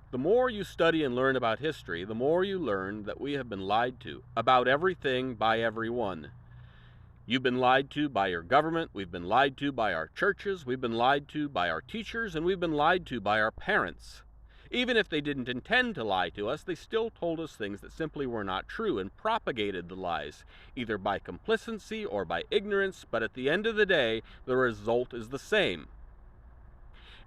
The more you study and learn about history, the more you learn that we have been lied to about everything by everyone. You've been lied to by your government, we've been lied to by our churches, we've been lied to by our teachers, and we've been lied to by our parents. Even if they didn't intend to lie to us, they still told us things that simply were not true and propagated the lies, either by complacency or by ignorance, but at the end of the day, the result is the same.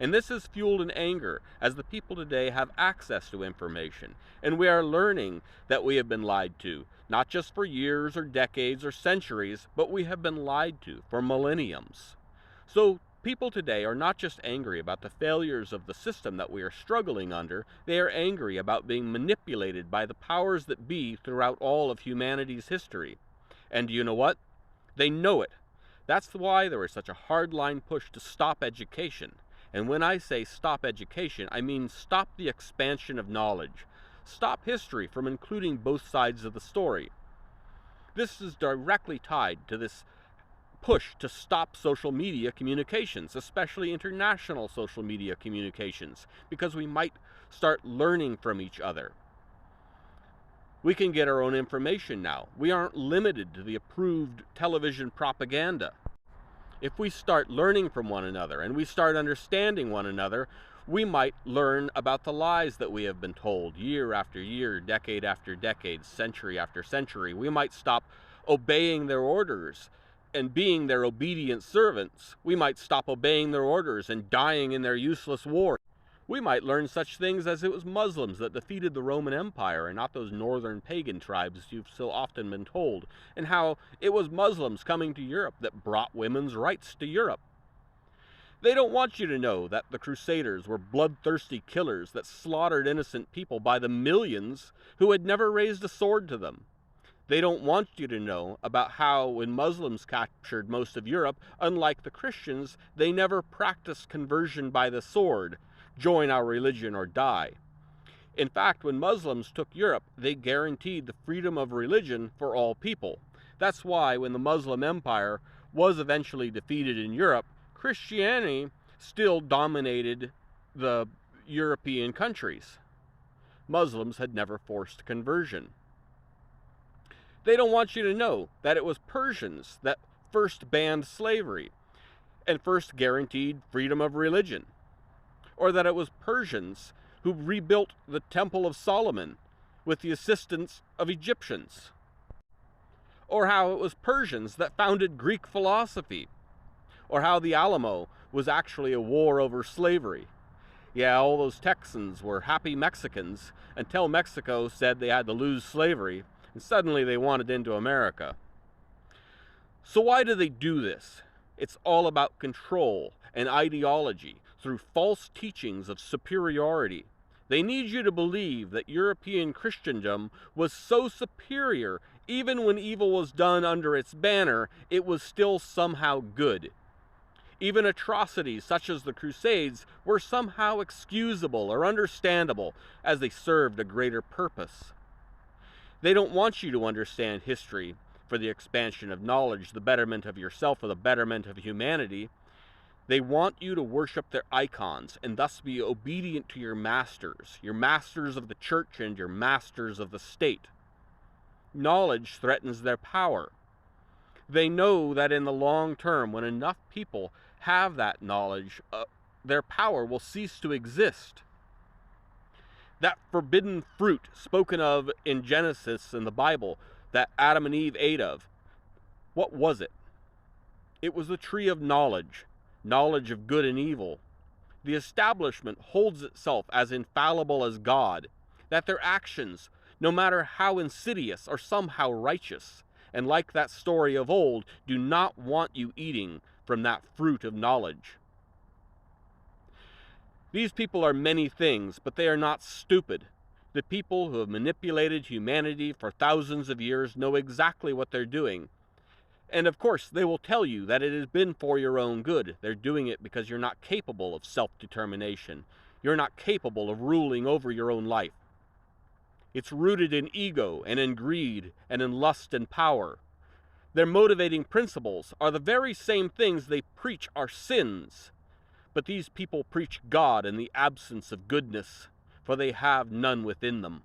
And this is fueled in anger, as the people today have access to information, and we are learning that we have been lied to, not just for years or decades or centuries, but we have been lied to for millenniums. So people today are not just angry about the failures of the system that we are struggling under, they are angry about being manipulated by the powers that be throughout all of humanity's history. And you know what? They know it. That's why there is such a hardline push to stop education. And when I say stop education, I mean stop the expansion of knowledge. Stop history from including both sides of the story. This is directly tied to this push to stop social media communications, especially international social media communications, because we might start learning from each other. We can get our own information now. We aren't limited to the approved television propaganda. If we start learning from one another and we start understanding one another, we might learn about the lies that we have been told year after year, decade after decade, century after century. We might stop obeying their orders and being their obedient servants. We might stop obeying their orders and dying in their useless wars. We might learn such things as it was Muslims that defeated the Roman Empire and not those northern pagan tribes you've so often been told, and how it was Muslims coming to Europe that brought women's rights to Europe. They don't want you to know that the Crusaders were bloodthirsty killers that slaughtered innocent people by the millions who had never raised a sword to them. They don't want you to know about how when Muslims captured most of Europe, unlike the Christians, they never practiced conversion by the sword, join our religion or die. In fact, when Muslims took Europe, they guaranteed the freedom of religion for all people. That's why when the Muslim Empire was eventually defeated in Europe, Christianity still dominated the European countries. Muslims had never forced conversion. They don't want you to know that it was Persians that first banned slavery and first guaranteed freedom of religion, or that it was Persians who rebuilt the Temple of Solomon with the assistance of Egyptians, or how it was Persians that founded Greek philosophy, or how the Alamo was actually a war over slavery. Yeah, all those Texans were happy Mexicans until Mexico said they had to lose slavery, and suddenly they wanted into America. So why do they do this? It's all about control and ideology through false teachings of superiority. They need you to believe that European Christendom was so superior, even when evil was done under its banner, it was still somehow good. Even atrocities such as the Crusades were somehow excusable or understandable as they served a greater purpose. They don't want you to understand history for the expansion of knowledge, the betterment of yourself, or the betterment of humanity. They want you to worship their icons and thus be obedient to your masters of the church and your masters of the state. Knowledge threatens their power. They know that in the long term, when enough people have that knowledge, their power will cease to exist. That forbidden fruit spoken of in Genesis in the Bible that Adam and Eve ate of, what was it? It was the tree of knowledge, knowledge of good and evil. The establishment holds itself as infallible as God, that their actions, no matter how insidious, are somehow righteous, and like that story of old, do not want you eating from that fruit of knowledge. These people are many things, but they are not stupid. The people who have manipulated humanity for thousands of years know exactly what they're doing. And of course, they will tell you that it has been for your own good. They're doing it because you're not capable of self-determination. You're not capable of ruling over your own life. It's rooted in ego and in greed and in lust and power. Their motivating principles are the very same things they preach are sins. But these people preach God in the absence of goodness. for they have none within them.